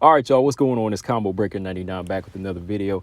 All right, y'all, what's going on? It's Combo Breaker 99 back with another video.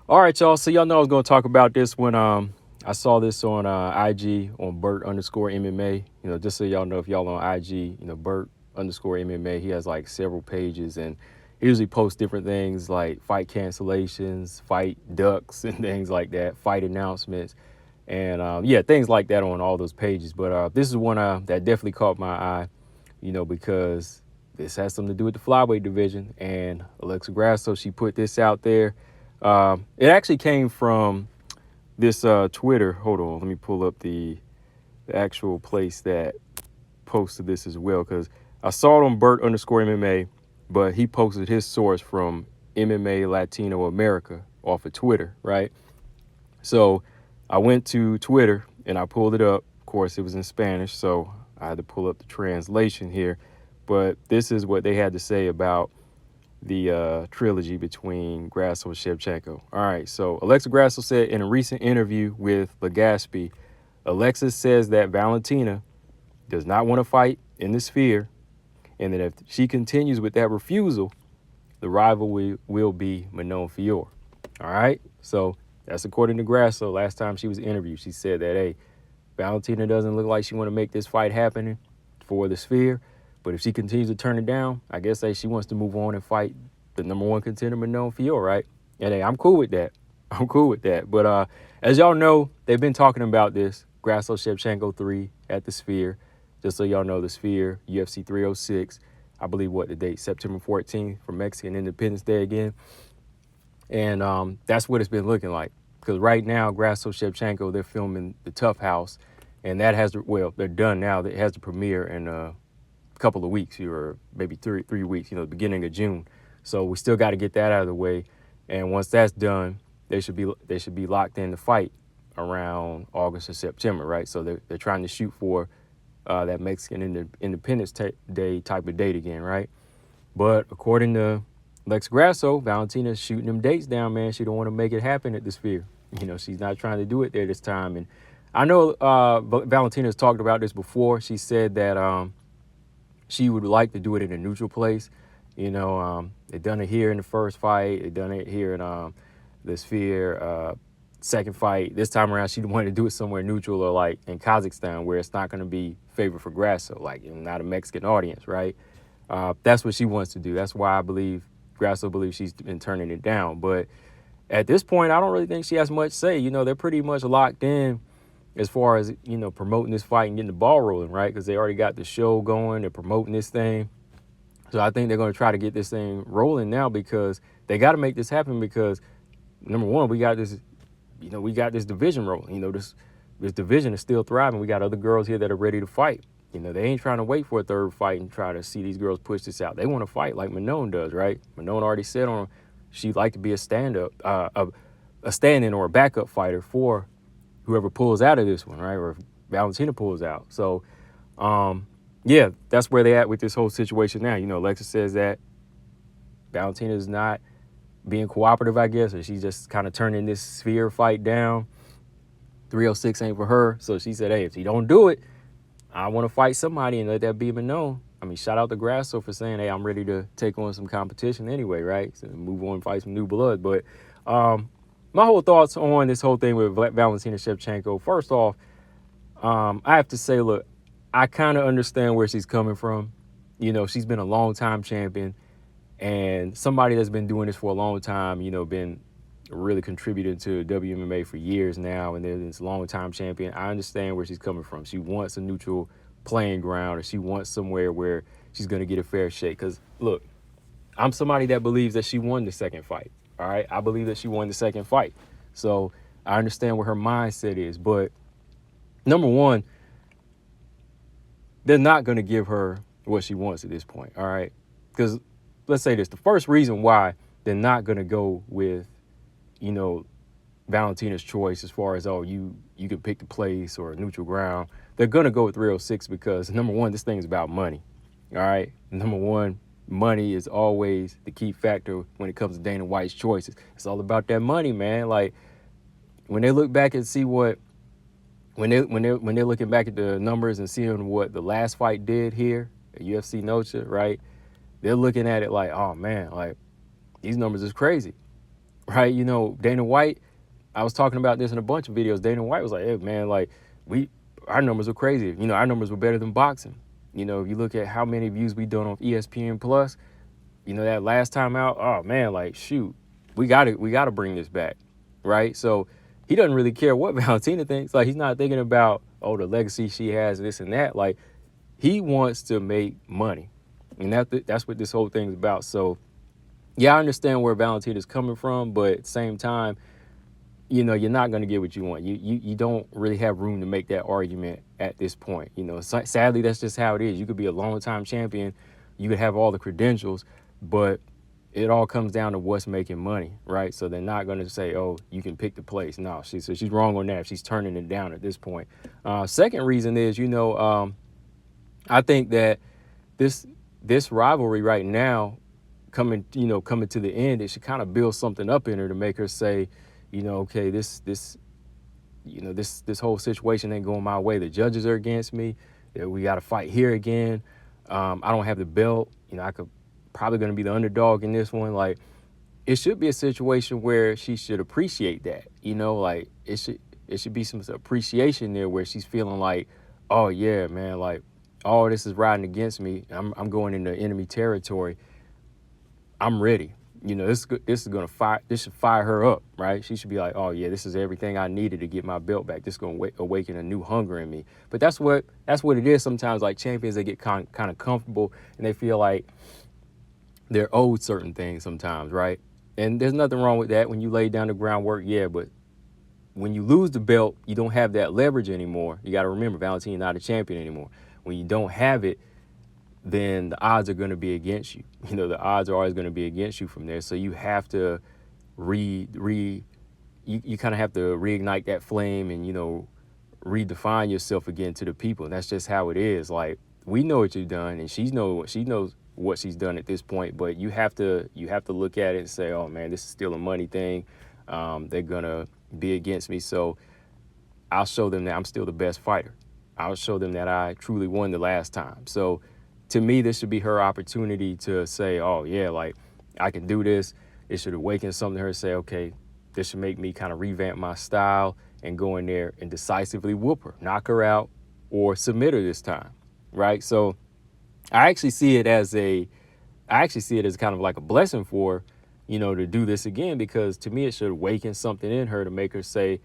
All right, y'all, so y'all know I was going to talk about this when I saw this on IG on Bert_MMA. Just so y'all know, if y'all on IG, Bert_MMA, he has like several pages, and he usually posts different things like fight cancellations, fight ducks, and things like that, fight announcements, and yeah, things like that on all those pages. But this is one that definitely caught my eye, because this has something to do with the flyweight division. And Alexa Grasso, she put this out there. It actually came from this Twitter. Hold on, let me pull up the actual place that posted this as well, because I saw it on Bert_MMA, but he posted his source from MMA Latino America off of Twitter, right? So I went to Twitter and I pulled it up. Of course, it was in Spanish, so I had to pull up the translation here. But this is what they had to say about the trilogy between Grasso and Shevchenko. All right, so Alexa Grasso said in a recent interview with Legaspi, Alexa says that Valentina does not want to fight in the Sphere, and that if she continues with that refusal, the rival will be Manon Fiorot. All right, so that's according to Grasso. Last time she was interviewed, she said that, hey, Valentina doesn't look like she want to make this fight happening for the Sphere. But if she continues to turn it down, I guess she wants to move on and fight the number one contender, Manon Fiorot, right? And hey, I'm cool with that. I'm cool with that. But as y'all know, they've been talking about this. Grasso Shevchenko 3 at the Sphere. Just so y'all know, the Sphere, UFC 306. I believe the date, September 14th for Mexican Independence Day again. And that's what it's been looking like. Because right now, Grasso Shevchenko, they're filming The Tough House. And that has, they're done now. It has the premiere in a couple of weeks, or maybe three weeks, the beginning of June. So we still got to get that out of the way. And once that's done, they should be locked in to fight around August or September, right? So they're trying to shoot for that Mexican Independence Day type of date again, right? But according to Lex Grasso, Valentina's shooting them dates down, man. She don't want to make it happen at the Sphere. She's not trying to do it there this time. And I know Valentina's talked about this before. She said that she would like to do it in a neutral place. They done it here in the first fight. They done it here in the Sphere second fight. This time around, she wanted to do it somewhere neutral, or like in Kazakhstan, where it's not going to be favored for Grasso, like not a Mexican audience, right? That's what she wants to do. That's why I believe Grasso believes she's been turning it down. But at this point, I don't really think she has much say. They're pretty much locked in as far as, promoting this fight and getting the ball rolling, right? Because they already got the show going. They're promoting this thing. So I think they're going to try to get this thing rolling now, because they got to make this happen, because, number one, we got this division rolling. This division is still thriving. We got other girls here that are ready to fight. They ain't trying to wait for a third fight and try to see these girls push this out. They want to fight like Manon does, right? Manon already said she'd like to be a stand-in or a backup fighter for whoever pulls out of this one, right? Or if Valentina pulls out. So, yeah, that's where they at with this whole situation now. Alexa says that Valentina is not being cooperative, I guess, or she's just kind of turning this Sphere fight down. 306 ain't for her. So she said, hey, if you don't do it, I want to fight somebody, and let that be Manon. I mean, shout out to Grasso for saying, hey, I'm ready to take on some competition anyway, right? So move on and fight some new blood. But my whole thoughts on this whole thing with Valentina Shevchenko, first off, I have to say, look, I kind of understand where she's coming from. She's been a long-time champion, and somebody that's been doing this for a long time, been really contributing to WMMA for years now, and they're this long-time champion. I understand where she's coming from. She wants a neutral playing ground, or she wants somewhere where she's going to get a fair shake. Because, look, I'm somebody that believes that she won the second fight, all right? I believe that she won the second fight. So I understand where her mindset is. But, number one, they're not going to give her what she wants at this point, all right? Because let's say this. The first reason why they're not going to go with, Valentina's choice as far as, you can pick the place or a neutral ground. They're going to go with 306 because, number one, this thing's about money, all right? Number one, money is always the key factor when it comes to Dana White's choices. It's all about that money, man. Like, when they look back and see when they're looking back at the numbers and seeing what the last fight did here at UFC Noche, right? they're looking at it like, oh man, like these numbers is crazy, right? You know, Dana White, I was talking about this in a bunch of videos. Dana White was like, hey man, like our numbers were crazy. You know, our numbers were better than boxing. You know, if you look at how many views we done on ESPN Plus, you know, that last time out, oh man, like shoot, we gotta bring this back, right? So he doesn't really care what Valentina thinks. Like he's not thinking about, oh, the legacy she has, this and that. Like he wants to make money, and that's what this whole thing is about. So yeah, I understand where Valentina's coming from, but at the same time, you know, you're not going to get what you want. You don't really have room to make that argument at this point. You know, sadly, that's just how it is. You could be a long-time champion, you could have all the credentials, but it all comes down to what's making money, right? So they're not going to say, oh, you can pick the place. No, she's wrong on that. She's turning it down at this point. Second reason is, you know, I think that this rivalry right now coming to the end, it should kind of build something up in her to make her say, you know, okay, this whole situation ain't going my way. The judges are against me. We got to fight here again. I don't have the belt. You know, I could probably going to be the underdog in this one. Like, it should be a situation where she should appreciate that. You know, like it should be some appreciation there where she's feeling like, oh yeah, man, like all this is riding against me. I'm going into enemy territory. I'm ready. You know, this is gonna fire. This should fire her up, right? She should be like, oh yeah, this is everything I needed to get my belt back. This is gonna awaken a new hunger in me. But that's what it is. Sometimes, like champions, they get kind of comfortable and they feel like they're owed certain things sometimes, right? And there's nothing wrong with that when you lay down the groundwork, yeah. But when you lose the belt, you don't have that leverage anymore. You got to remember, Valentina's not a champion anymore. When you don't have it, then the odds are going to be against you. You know, the odds are always going to be against you from there. So you have to you kind of have to reignite that flame and, you know, redefine yourself again to the people. And that's just how it is. Like, we know what you've done and she knows what she's done at this point, but you have to look at it and say, oh man, this is still a money thing. They're going to be against me. So I'll show them that I'm still the best fighter. I'll show them that I truly won the last time. So to me, this should be her opportunity to say, oh, yeah, like, I can do this. It should awaken something to her to say, okay, this should make me kind of revamp my style and go in there and decisively whoop her, knock her out, or submit her this time, right? So I actually see it as kind of like a blessing for her, you know, to do this again, because to me, it should awaken something in her to make her say,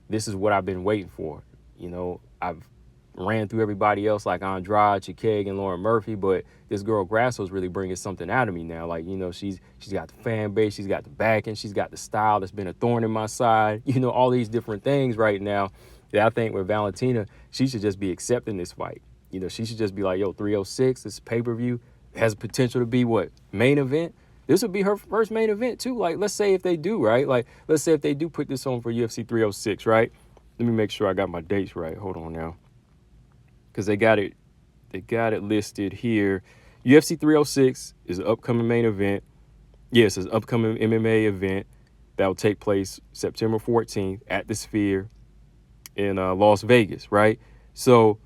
this is what I've been waiting for. You know, I've ran through everybody else like Andrade, Chikeg, and Lauren Murphy, but this girl Grasso is really bringing something out of me now. Like, you know, she's got the fan base, she's got the backing, she's got the style that's been a thorn in my side. You know, all these different things right now that I think with Valentina, she should just be accepting this fight. You know, she should just be like, yo, 306, this pay-per-view has potential to be what? Main event? This would be her first main event too. Like, let's say if they do, right? Like, let's say if they do put this on for UFC 306, right? Let me make sure I got my dates right. Hold on now. Because they got it listed here. UFC 306 is an upcoming main event. Yes, it's an upcoming MMA event that will take place September 14th at the Sphere in Las Vegas, right? So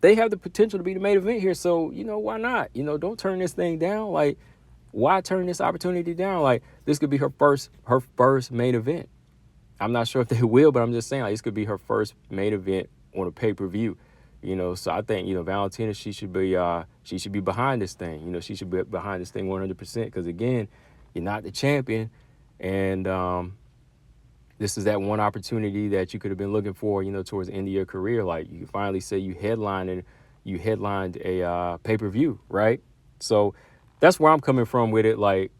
they have the potential to be the main event here. So, you know, why not? You know, don't turn this thing down. Like, why turn this opportunity down? Like, this could be her first main event. I'm not sure if they will, but I'm just saying, like, this could be her first main event on a pay-per-view. You know, so I think, you know, Valentina, she should be behind this thing. You know, she should be behind this thing 100%. Because again, you're not the champion, and this is that one opportunity that you could have been looking for. You know, towards the end of your career, like you can finally say you headlined a pay-per-view, right? So that's where I'm coming from with it. Like,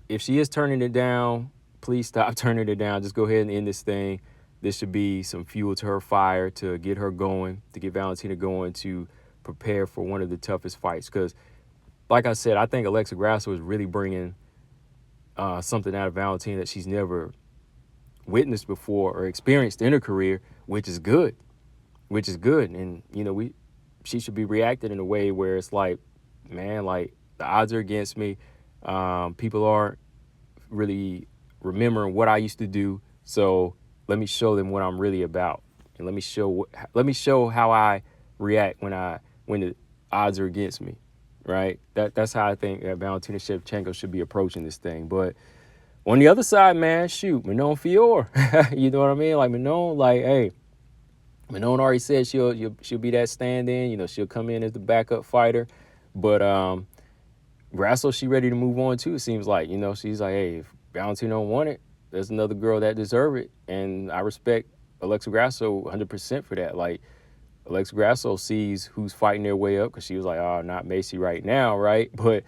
if she is turning it down, please stop turning it down. Just go ahead and end this thing. This should be some fuel to her fire to get her going, to get Valentina going, to prepare for one of the toughest fights. Because, like I said, I think Alexa Grasso is really bringing something out of Valentina that she's never witnessed before or experienced in her career, which is good. And, you know, she should be reacting in a way where it's like, man, like, the odds are against me. People aren't really remembering what I used to do. So let me show them what I'm really about, and let me show how I react when the odds are against me, right? That's how I think that Valentina Shevchenko should be approaching this thing. But on the other side, man, shoot, Manon Fiorot, you know what I mean? Like Manon, like, hey, Manon already said she'll be that stand-in. You know, she'll come in as the backup fighter. But Grasso, she ready to move on too. It seems like, you know, she's like, hey, if Valentina don't want it, there's another girl that deserve it, and I respect Alexa Grasso 100% for that. Like, Alexa Grasso sees who's fighting their way up, because she was like, oh, not Macy right now, right? But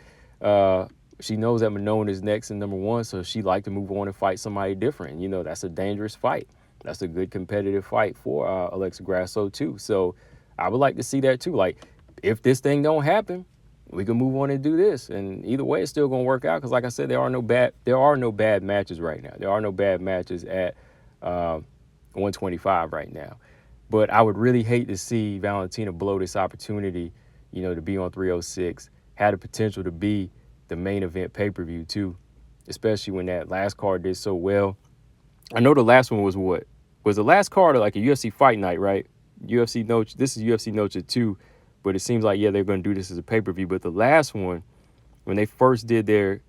she knows that Manon is next and number one, so she'd like to move on and fight somebody different. You know, that's a dangerous fight. That's a good competitive fight for Alexa Grasso too. So I would like to see that too. Like, if this thing don't happen, we can move on and do this. And either way, it's still gonna work out, because like I said, there are no bad matches right now. There are no bad matches at 125 right now. But I would really hate to see Valentina blow this opportunity, you know, to be on 306. Had the potential to be the main event pay-per-view too, especially when that last card did so well. I know the last one was what? Was the last card like a UFC fight night, right? UFC notes. This is UFC notes 2, but it seems like, yeah, they're going to do this as a pay-per-view. But the last one, when they first did their,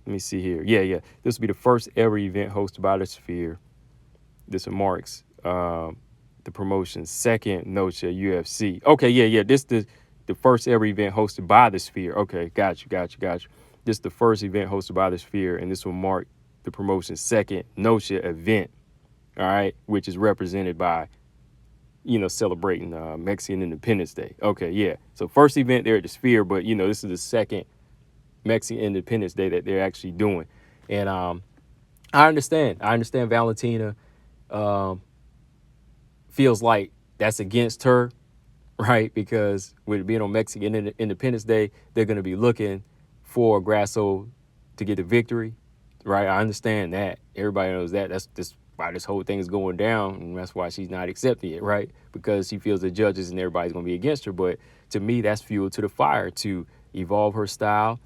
let me see here. Yeah. This will be the first ever event hosted by the Sphere. This marks the promotion's second noche at UFC. Okay, yeah. This the first ever event hosted by the Sphere. Okay, got you. This is the first event hosted by the Sphere, and this will mark the promotion's second noche event, all right, which is represented by, you know, celebrating Mexican Independence Day. Okay, yeah. So first event there at the Sphere, but, you know, this is the second Mexican Independence Day that they're actually doing. And I understand Valentina feels like that's against her, right? Because with it being on Mexican Independence Day, they're going to be looking for Grasso to get the victory, right? I understand that. Everybody knows that. That's just why this whole thing is going down, and that's why she's not accepting it, right? Because she feels the judges and everybody's going to be against her. But to me, that's fuel to the fire to evolve her style,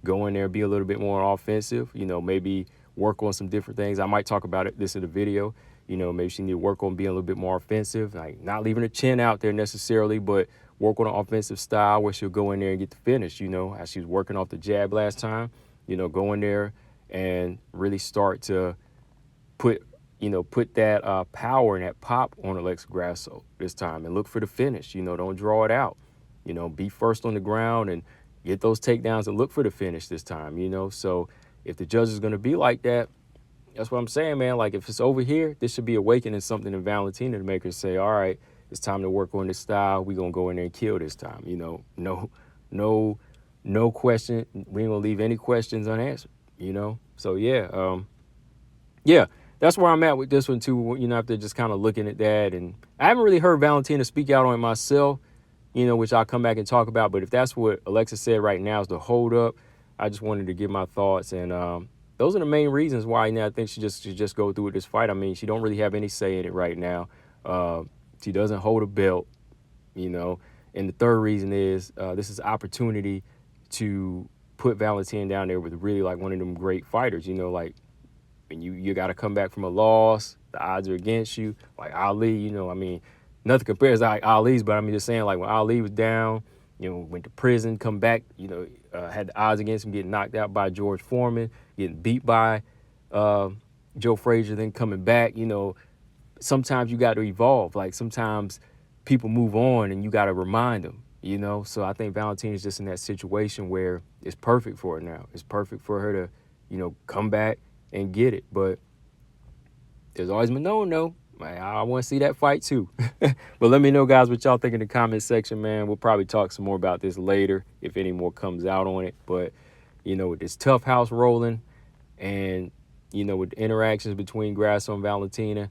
go in there, be a little bit more offensive, you know, maybe work on some different things. I might talk about this in the video. You know, maybe she need to work on being a little bit more offensive, like not leaving her chin out there necessarily, but work on an offensive style where she'll go in there and get the finish, you know, as she was working off the jab last time, you know, go in there and really start to put that power and that pop on Alexa Grasso this time, and look for the finish. You know, don't draw it out. You know, be first on the ground and get those takedowns and look for the finish this time, you know. So if the judge is going to be like that, that's what I'm saying, man. Like, if it's over here, this should be awakening something in Valentina to make her say, all right, it's time to work on this style. We're going to go in there and kill this time. You know, no question. We ain't going to leave any questions unanswered, you know. So, yeah, that's where I'm at with this one, too, you know, after just kind of looking at that. And I haven't really heard Valentina speak out on it myself, you know, which I'll come back and talk about. But if that's what Alexa said right now is the hold up, I just wanted to give my thoughts. And those are the main reasons why, you know, I think she should just go through with this fight. I mean, she don't really have any say in it right now. She doesn't hold a belt, you know. And the third reason is this is opportunity to put Valentina down there with really like one of them great fighters, you know, like when you got to come back from a loss, the odds are against you. Like Ali, you know, I mean, nothing compares to like Ali's, but I'm just saying, like when Ali was down, you know, went to prison, come back, you know, had the odds against him, getting knocked out by George Foreman, getting beat by Joe Frazier, then coming back. You know, sometimes you got to evolve. Like sometimes people move on and you got to remind them, you know. So I think Valentina's just in that situation where it's perfect for her now. It's perfect for her to, you know, come back and get it. But there's always Manon, though. I want to see that fight too. But let me know, guys, what y'all think in the comment section, man. We'll probably talk some more about this later if any more comes out on it. But, you know, with this tough house rolling and, you know, with the interactions between Grasso and Valentina,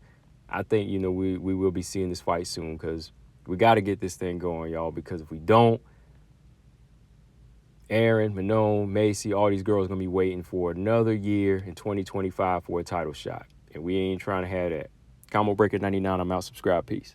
I think, you know, we will be seeing this fight soon, because we got to get this thing going, y'all, because if we don't, Aaron, Manon, Macy, all these girls going to be waiting for another year in 2025 for a title shot. And we ain't trying to have that. Combo Breaker 99, I'm out. Subscribe. Peace.